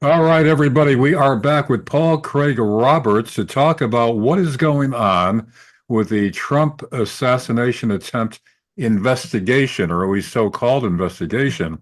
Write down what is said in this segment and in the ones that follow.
All right, everybody, we are back with Paul Craig Roberts to talk about what is going on with the Trump Assassination Attempt investigation, or at least so-called investigation.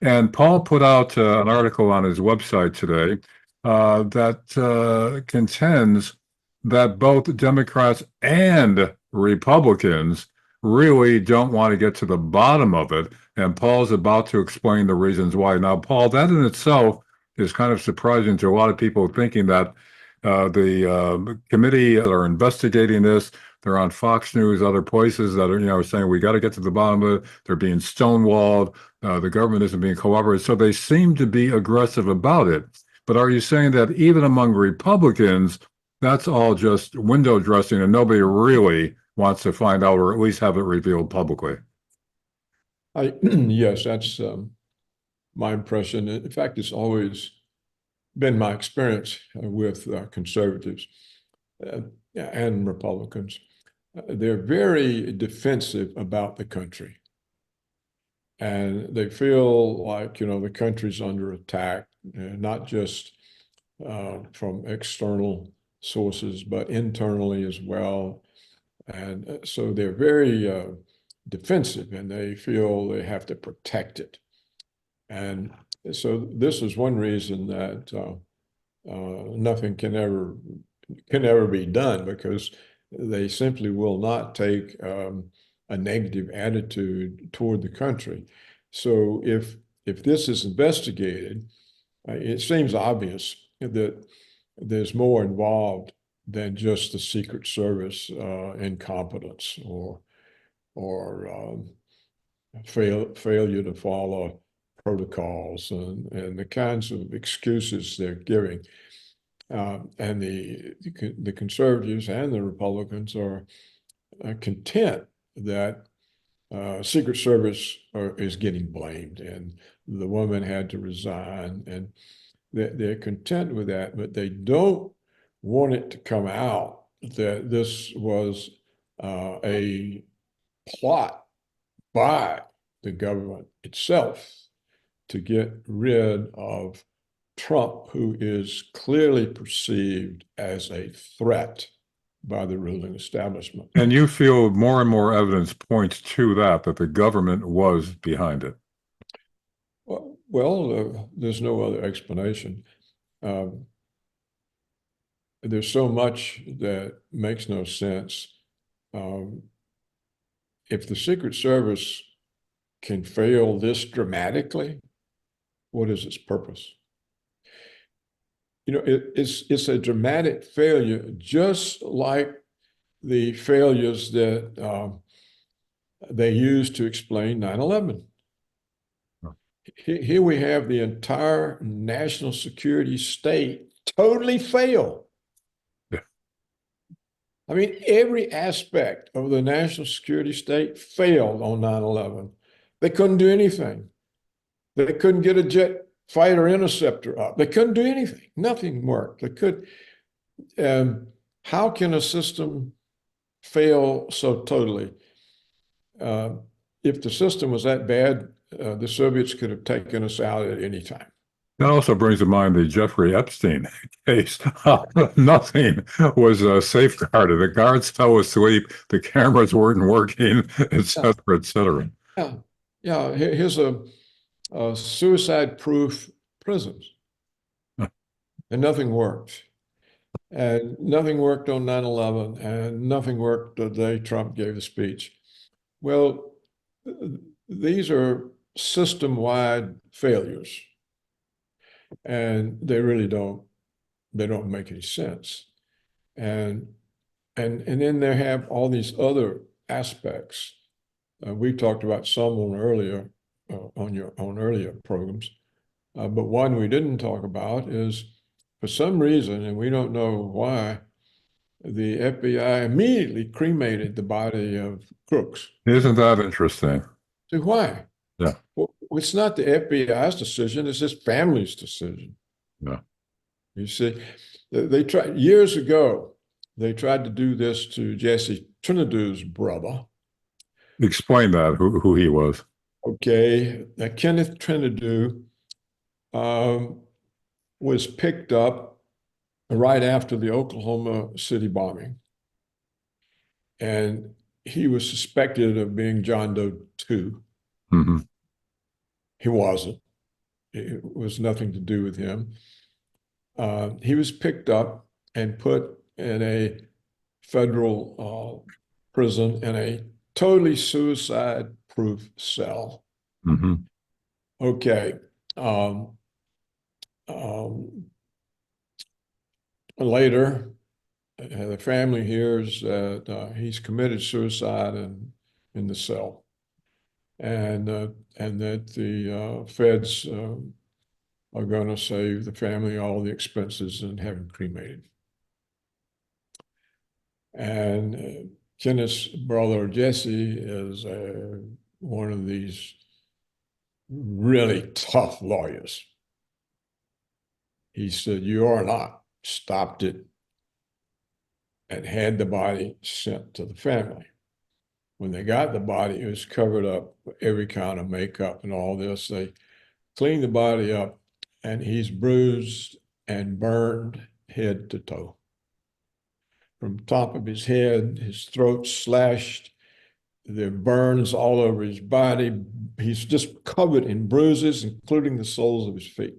And Paul put out an article on his website today that contends that both Democrats and Republicans really don't want to get to the bottom of it. And Paul's about to explain the reasons why. Now, Paul, that in itself is kind of surprising to a lot of people thinking that the committee that are investigating this, they're on Fox News, other places that are, saying we got to get to the bottom of it. They're being stonewalled. The government isn't being cooperative. So they seem to be aggressive about it. But are you saying that even among Republicans, that's all just window dressing and nobody really wants to find out or at least have it revealed publicly? Yes, that's my impression. In fact, it's always been my experience with conservatives and Republicans. They're very defensive about the country. And they feel like, the country's under attack, not just from external sources, but internally as well. And so they're very defensive and they feel they have to protect it. And so this is one reason that nothing can ever be done, because they simply will not take a negative attitude toward the country. So if this is investigated, it seems obvious that there's more involved than just the Secret Service incompetence or failure to follow protocols and the kinds of excuses they're giving. And the conservatives and the Republicans are content that Secret Service is getting blamed and the woman had to resign, and they're content with that, but they don't want it to come out that this was a plot by the government itself to get rid of Trump, who is clearly perceived as a threat by the ruling establishment. And you feel more and more evidence points to that the government was behind it. Well, there's no other explanation. There's so much that makes no sense. If the Secret Service can fail this dramatically, what is its purpose? It's a dramatic failure, just like the failures that they used to explain 9/11. Here we have the entire national security state totally fail. Yeah. I mean, every aspect of the national security state failed on 9/11. They couldn't do anything. They couldn't get a jet fighter interceptor up. They couldn't do anything. Nothing worked. They could. How can a system fail so totally? If the system was that bad, the Soviets could have taken us out at any time. That also brings to mind the Jeffrey Epstein case. Nothing was safeguarded. The guards fell asleep. The cameras weren't working, et cetera, et cetera. Yeah. Here's a suicide-proof prisons, and nothing worked. And nothing worked on 9/11, and nothing worked the day Trump gave the speech. Well, these are system-wide failures, and they really don't make any sense. And then they have all these other aspects. We talked about some on earlier programs, but one we didn't talk about is, for some reason, and we don't know why, the FBI immediately cremated the body of Crooks. Isn't that interesting? So why? Yeah. Well, it's not the FBI's decision, it's his family's decision. Yeah. You see, they tried years ago, they tried to do this to Jesse Trenadue's brother. Explain that, who he was. Okay, Kenneth Trentadue was picked up right after the Oklahoma City bombing. And he was suspected of being John Doe too. Hmm. He wasn't. It was nothing to do with him. He was picked up and put in a federal prison in a totally suicide-proof cell. Hmm. Okay. Um, um, Later, the family hears that he's committed suicide in the cell, and that the feds are going to save the family all the expenses and have him cremated. And Kenneth's brother Jesse is one of these really tough lawyers. He said, "You are not," stopped it, and had the body sent to the family. When they got the body, it was covered up with every kind of makeup and all this. They cleaned the body up, and he's bruised and burned head to toe. From top of his head, his throat slashed, there are burns all over his body. He's just covered in bruises, including the soles of his feet.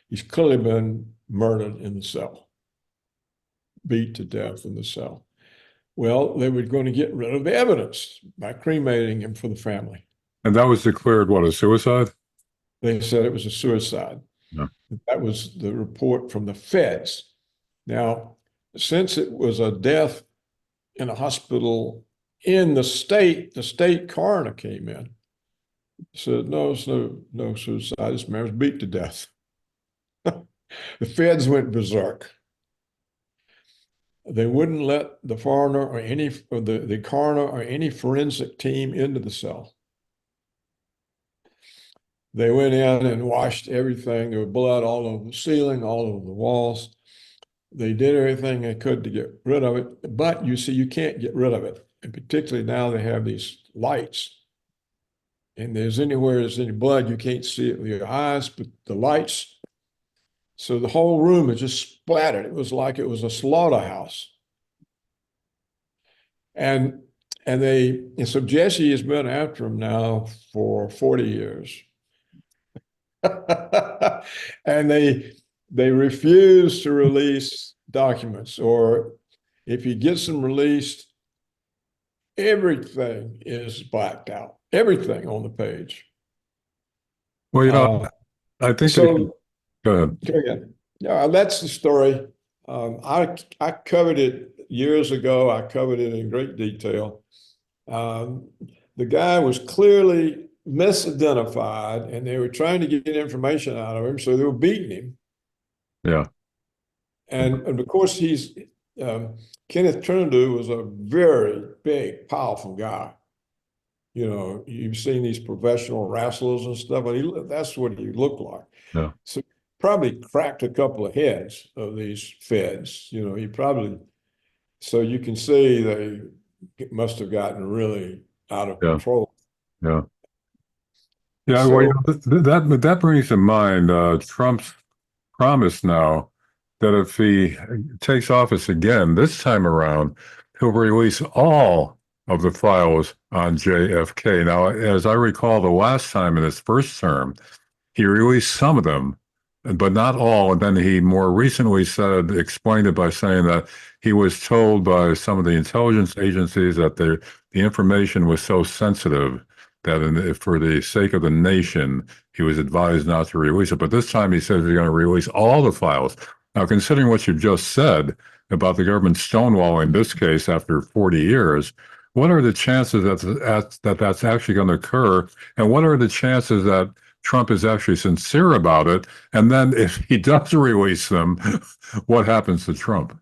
He's clearly been murdered in the cell, beat to death in the cell. Well, they were going to get rid of the evidence by cremating him for the family. And that was declared what, a suicide? They said it was a suicide. Yeah. That was the report from the feds. Now, since it was a death in a hospital in the state coroner came in, said, no, it's no suicide. This man was beat to death. The feds went berserk. They wouldn't let the coroner or the coroner or any forensic team into the cell. They went in and washed everything. There was blood all over the ceiling, all over the walls. They did everything they could to get rid of it. But you see, you can't get rid of it. And particularly now they have these lights. And anywhere there's any blood, you can't see it with your eyes, but the lights. So the whole room is just splattered. It was like it was a slaughterhouse. And so Jesse has been after him now for 40 years. And they refuse to release documents, or if he gets them released, everything is blacked out, everything on the page. Well, I think they So go ahead. again, yeah, that's the story. I covered it years ago. I covered it in great detail. The guy was clearly misidentified, and they were trying to get information out of him, so they were beating him. Yeah. And of course, Kenneth Trentadue was a very big, powerful guy. You know, you've seen these professional wrestlers and stuff, but that's what he looked like. Yeah. So probably cracked a couple of heads of these feds. You know, so you can see they must have gotten really out of Yeah. control. Yeah. Yeah. Well, So that brings to mind Trump's promise now that if he takes office again this time around, he'll release all of the files on JFK. Now, as I recall, the last time in his first term, he released some of them, but not all. And then he more recently explained it by saying that he was told by some of the intelligence agencies that the information was so sensitive that for the sake of the nation, he was advised not to release it. But this time he says he's going to release all the files. Now, considering what you just said about the government stonewalling this case after 40 years, what are the chances that's actually going to occur? And what are the chances that Trump is actually sincere about it? And then if he does release them, what happens to Trump?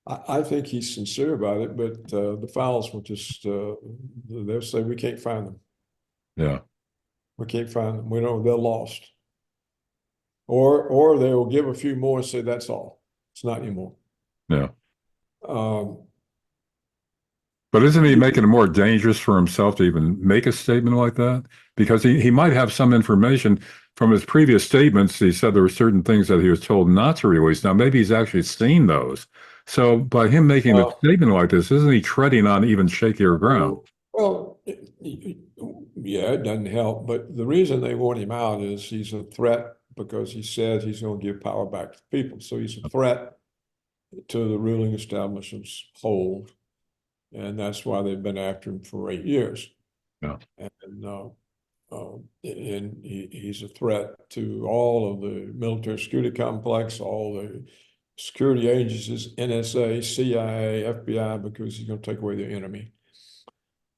I think he's sincere about it, but the files will just, they'll say, we can't find them. Yeah. We can't find them. We know they're lost. Or they will give a few more and say, that's all. It's not anymore. Yeah. Um, But isn't he making it more dangerous for himself to even make a statement like that? Because he might have some information from his previous statements. He said there were certain things that he was told not to release. Now, maybe he's actually seen those. So by him making a Uh, statement like this, isn't he treading on even shakier ground? well, yeah, it doesn't help. But the reason they want him out is he's a threat because he said he's going to give power back to the people. So he's a threat to the ruling establishment's hold. And that's why they've been after him for 8 years. Yeah. And he's a threat to all of the military security complex, all the security agencies, NSA, CIA, FBI, because he's going to take away the enemy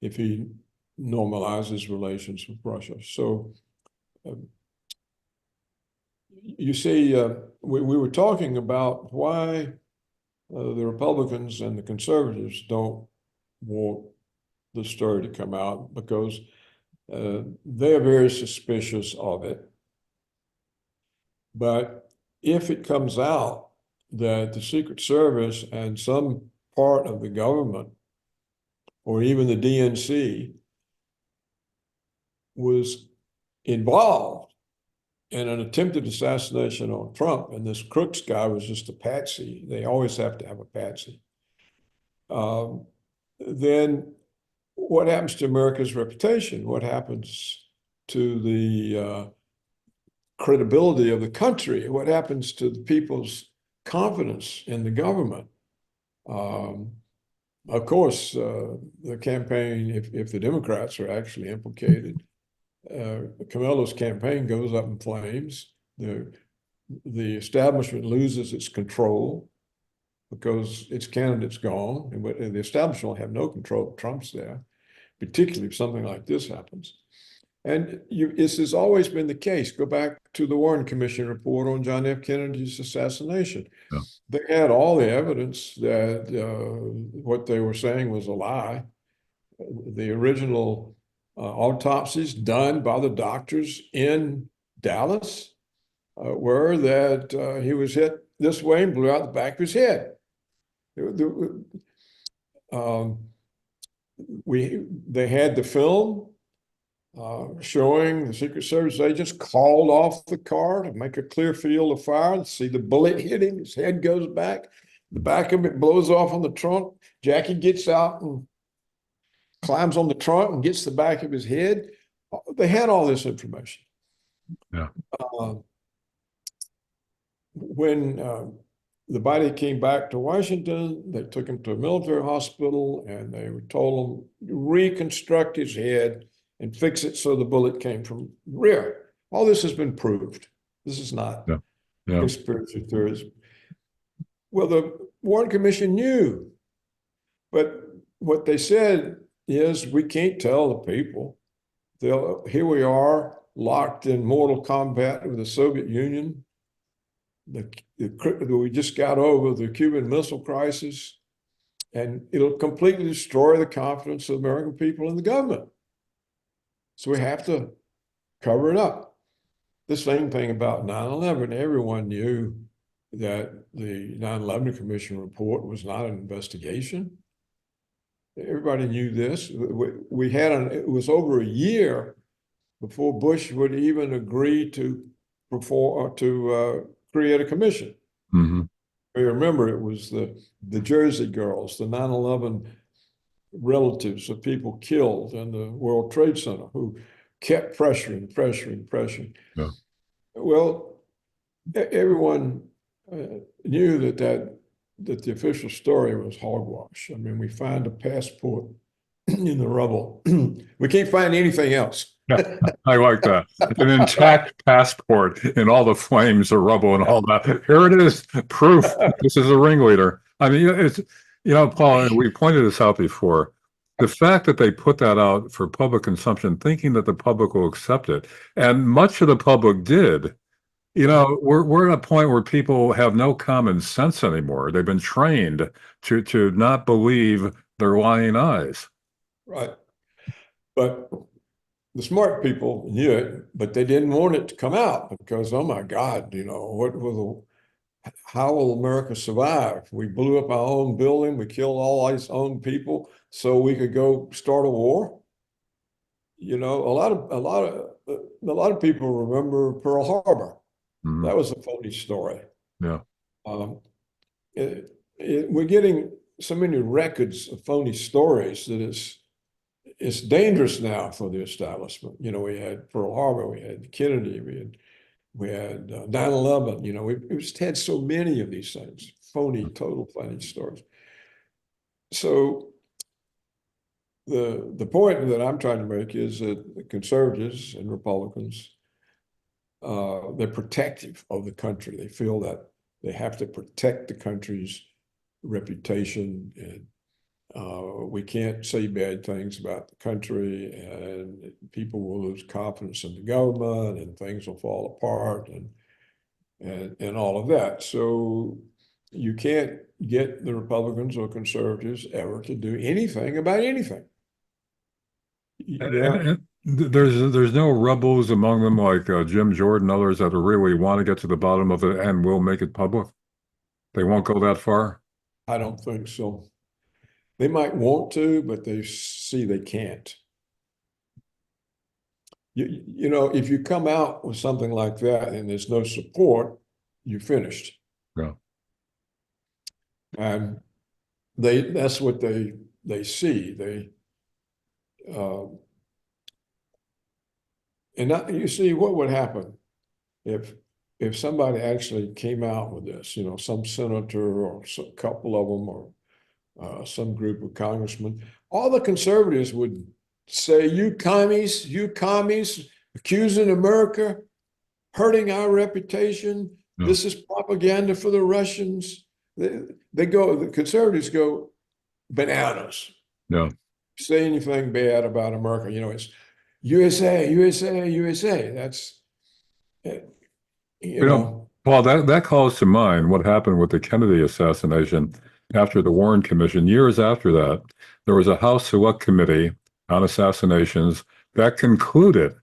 if he normalizes relations with Russia. So you see, we were talking about why the Republicans and the conservatives don't want the story to come out, because they are very suspicious of it. But if it comes out that the Secret Service and some part of the government, or even the DNC, was involved in an attempted assassination on Trump, and this Crooks guy was just a patsy, they always have to have a patsy, then what happens to America's reputation? What happens to the credibility of the country? What happens to the people's confidence in the government? Of course, the campaign, if the Democrats are actually implicated, Camilo's campaign goes up in flames. The establishment loses its control because its candidate's gone, and the establishment will have no control if Trump's there, particularly if something like this happens. And this has always been the case. Go back to the Warren Commission report on John F. Kennedy's assassination. Yeah. They had all the evidence that what they were saying was a lie. The original autopsies done by the doctors in Dallas were that he was hit this way and blew out the back of his head. They had the film showing the Secret Service agents called off the car to make a clear field of fire. See the bullet hit him, his head goes back, the back of it blows off on the trunk. Jackie gets out and climbs on the trunk and gets the back of his head. They had all this information. Yeah. When the body came back to Washington, they took him to a military hospital and they were told him reconstruct his head and fix it so the bullet came from the rear. All this has been proved. This is not conspiracy theories. Well, the Warren Commission knew, but what they said is we can't tell the people. Here we are locked in mortal combat with the Soviet Union. We just got over the Cuban Missile Crisis, and it'll completely destroy the confidence of the American people in the government. So we have to cover it up. The same thing about 9/11. Everyone knew that the 9/11 Commission report was not an investigation. Everybody knew this. It was over a year before Bush would even agree to create a commission. Mm-hmm. I remember it was the Jersey girls, the 9/11 relatives of people killed in the World Trade Center who kept pressuring. Yeah. Well, everyone knew that the official story was hogwash. I mean, we find a passport in the rubble. We can't find anything else. I like that. An intact passport in all the flames, the rubble, and all that. Here it is, proof this is a ringleader. I mean, it's, Paul, we pointed this out before. The fact that they put that out for public consumption, thinking that the public will accept it, and much of the public did. We're at a point where people have no common sense anymore. They've been trained to not believe their lying eyes. Right. But the smart people knew it, but they didn't want it to come out because, oh my God, how will America survive? We blew up our own building, we killed all our own people. so we could go start a war. You know, a lot of people remember Pearl Harbor. Mhm. That was a phony story. Yeah. Um, we're getting so many records of phony stories that it's dangerous now for the establishment. You know, we had Pearl Harbor, we had Kennedy, we had 9/11. You know, we've just had so many of these things, phony, total phony stories. So the point that I'm trying to make is that the conservatives and Republicans, they're protective of the country. They feel that they have to protect the country's reputation, and we can't say bad things about the country, and people will lose confidence in the government, and things will fall apart, and all of that. So you can't get the Republicans or conservatives ever to do anything about anything. And, Yeah, there's no rebels among them like Jim Jordan, others that really want to get to the bottom of it and will make it public. They won't go that far. I don't think so. They might want to, but they see they can't. You know, if you come out with something like that and there's no support, you're finished. Yeah. And that's what they see. Uh, you see what would happen if somebody actually came out with this, you know, some senator or some couple of them or some group of congressmen, all the conservatives would say, you commies, accusing America, hurting our reputation. Yeah. This is propaganda for the Russians. The conservatives go bananas. Yeah. Say anything bad about America, you know, it's USA, USA, USA. That's, you You know, know, Paul, that calls to mind what happened with the Kennedy assassination after the Warren Commission. Years after that, there was a House Select Committee on assassinations that concluded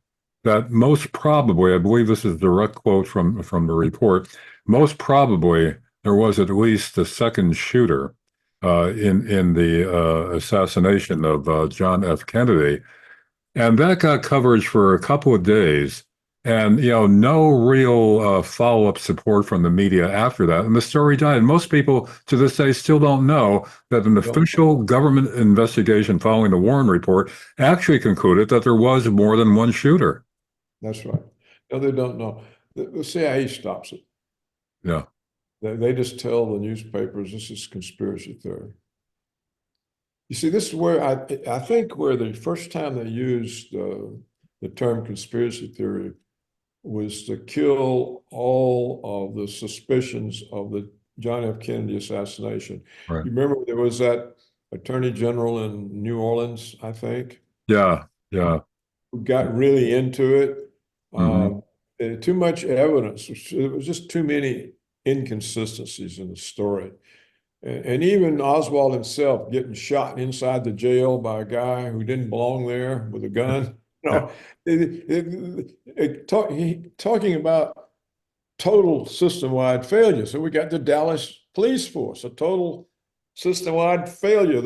that most probably, I believe this is a direct quote from the report, most probably there was at least a second shooter in the assassination of John F. Kennedy. And that got coverage for a couple of days, and no real follow-up support from the media after that. And the story died. And most people to this day still don't know that an official government investigation following the Warren report actually concluded that there was more than one shooter. that's right. No, they don't know. The CIA stops it. Yeah, They just tell the newspapers this is conspiracy theory. You see, this is where I think where the first time they used the term conspiracy theory was to kill all of the suspicions of the John F. Kennedy assassination. right. You remember there was that attorney general in New Orleans, I think, Yeah, yeah. who got really into it. Hmm. Too much evidence. It was just too many inconsistencies in the story. And even Oswald himself getting shot inside the jail by a guy who didn't belong there with a gun. You Yeah. know, talking about total system-wide failure. So we got the Dallas police force, a total system-wide failure.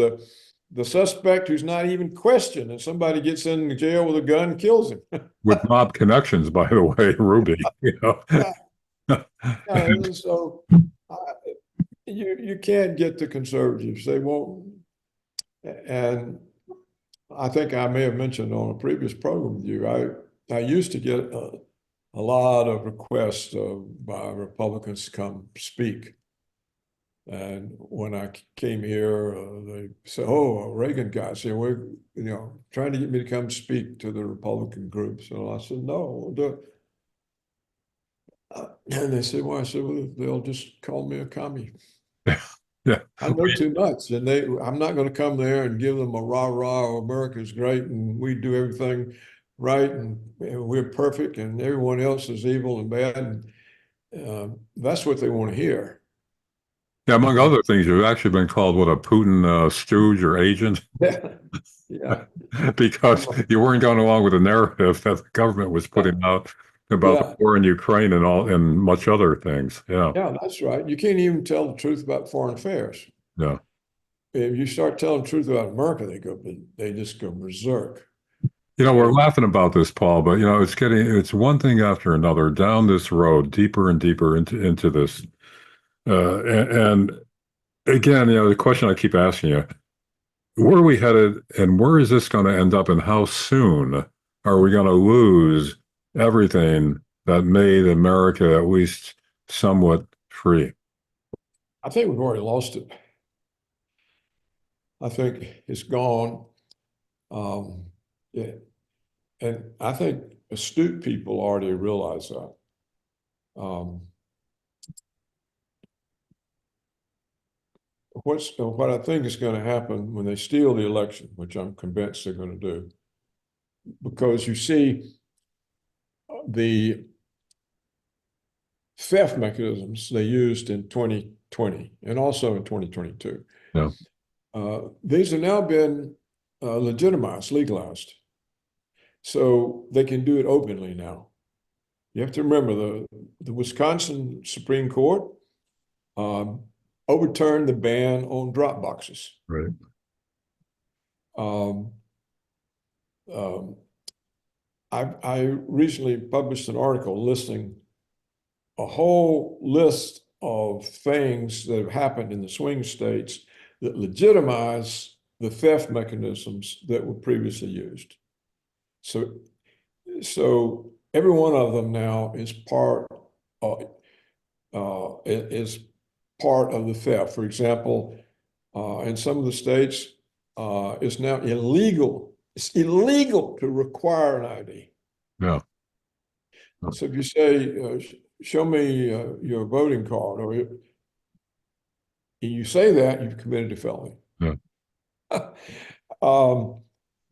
The suspect who's not even questioned, and somebody gets in the jail with a gun and kills him. With mob connections, by the way, Ruby. Yeah, yeah. So uh, you can't get the conservatives. They won't. And I think I may have mentioned on a previous program with you, I used to get a lot of requests by Republicans to come speak. And when I came here, they said, "Oh, a Reagan guy." Said, "We're trying to get me to come speak to the Republican groups." And I said, "No, we'll do it." And they said, "Well," I said, "Well, they'll just call me a commie." Yeah. I know too much, and I'm not going to come there and give them a rah rah. America's great, and we do everything right, and we're perfect, and everyone else is evil and bad. And that's what they want to hear. Yeah, among And other things, you've actually been called what, a Putin stooge or agent yeah, because you weren't going along with the narrative that the government was putting out about the yeah, war in Ukraine and much other things. Yeah, yeah, that's right. You can't even tell the truth about foreign affairs. yeah. if you start telling the truth about America, they just go berserk. We're And laughing about this, Paul, but it's one thing after another down this road, deeper and deeper into this. And again, the question I keep asking you, where are we headed and where is this going to end up and how soon are we going to lose everything that made America at least somewhat free? I think we've already lost it. I think it's gone. Yeah. And I think astute people already realize that. What I think is going to happen when they steal the election, which I'm convinced they're going to do, because you see the theft mechanisms they used in 2020 and also in 2022. Yeah. These have now been legitimized, legalized. So they can do it openly now. You have to remember the Wisconsin Supreme Court overturned the ban on drop boxes. Right. I recently published an article listing a whole list of things that have happened in the swing states that legitimize the theft mechanisms that were previously used. So every one of them now is part of the theft. For example, in some of the states, it's now illegal. It's illegal to require an ID. Yeah. So if you say, show me your voting card, or you say that, you've committed a felony. Yeah.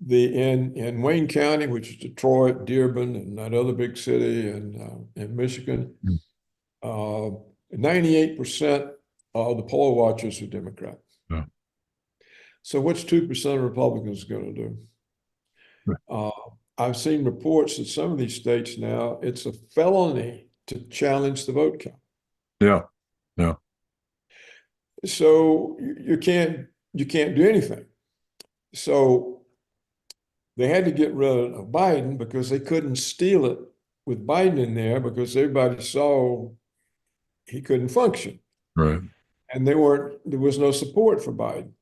In Wayne County, which is Detroit, Dearborn, and that other big city in Michigan, 98% of the poll watchers are Democrat. Yeah. So what's 2% of Republicans going to do? Right. I've seen reports that some of these states now, it's a felony to challenge the vote count. Yeah. Yeah. So you can't do anything. So they had to get rid of Biden because they couldn't steal it with Biden in there because everybody saw he couldn't function. Right. And there was no support for Biden.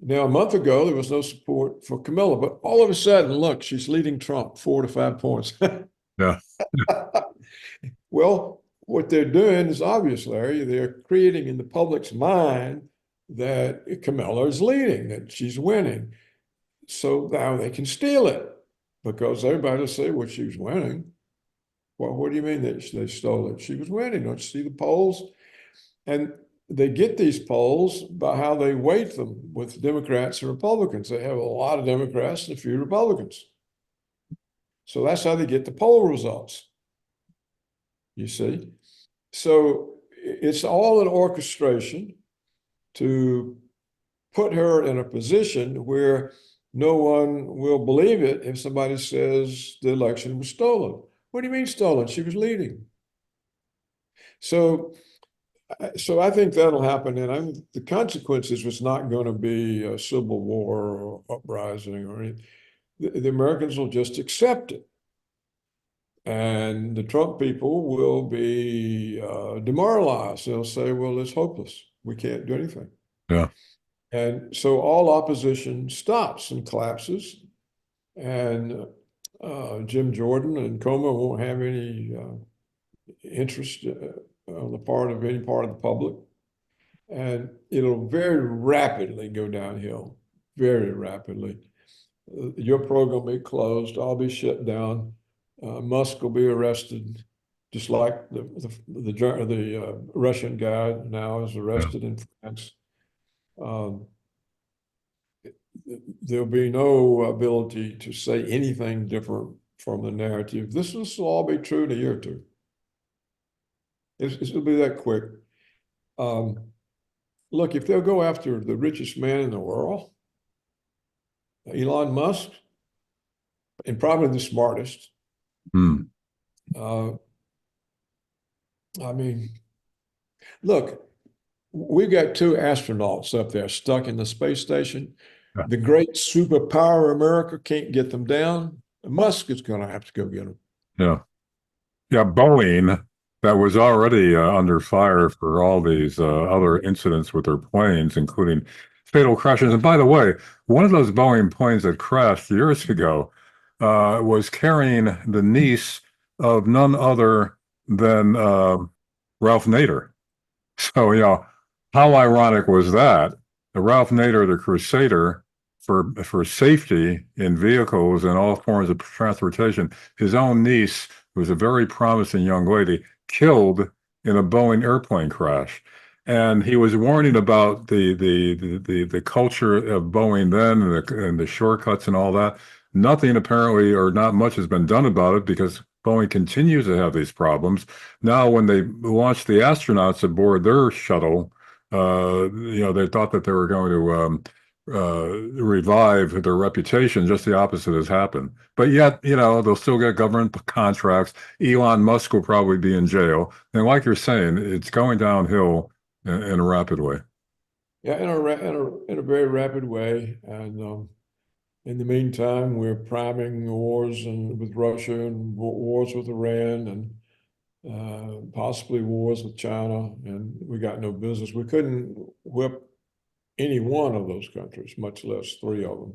Now, a month ago, there was no support for Camilla, but all of a sudden, look, she's leading Trump 4 to 5 points. Yeah. Well, what they're doing is obvious, Larry. They're creating in the public's mind that Camilla is leading, that she's winning. So now they can steal it because everybody will say, well, she was winning. Well, what do you mean that they stole it? She was winning. Don't you see the polls? And they get these polls by how they weight them with Democrats and Republicans. They have a lot of Democrats and a few Republicans. So that's how they get the poll results. You see? So it's all an orchestration to put her in a position where no one will believe it if somebody says the election was stolen. What do you mean stolen? She was leading. So I think that'll happen, and the consequences was not going to be a civil war or uprising or anything. The Americans will just accept it, and the Trump people will be demoralized. They'll say, "Well, it's hopeless. We can't do anything." Yeah. And so all opposition stops and collapses, and Jim Jordan and Coma won't have any interest on the part of any part of the public. And it'll very rapidly go downhill, very rapidly. Your program will be closed. I'll be shut down. Musk will be arrested, just like the Russian guy now is arrested in France. There'll be no ability to say anything different from the narrative. This will all be true in a year or two. It'll be that quick. Look, if they'll go after the richest man in the world, Elon Musk, and probably the smartest. I mean, look, we've got two astronauts up there stuck in the space station. Yeah. The great superpower America can't get them down. Musk is going to have to go get them. Yeah. Yeah, Boeing, that was already under fire for all these other incidents with their planes, including fatal crashes. And by the way, one of those Boeing planes that crashed years ago was carrying the niece of none other than Ralph Nader. So, how ironic was that? The Ralph Nader, the crusader for safety in vehicles and all forms of transportation, his own niece, who was a very promising young lady, killed in a Boeing airplane crash. And he was warning about the culture of Boeing then and the shortcuts and all that. Nothing apparently, or not much, has been done about it because Boeing continues to have these problems. Now, when they launched the astronauts aboard their shuttle, they thought that they were going to revive their reputation. Just the opposite has happened. But yet, they'll still get government contracts. Elon Musk will probably be in jail. And like you're saying, it's going downhill in a rapid way. Yeah, in a very rapid way. And in the meantime, we're priming wars with Russia and wars with Iran and possibly wars with China, and we got no business. We couldn't whip any one of those countries, much less three of them.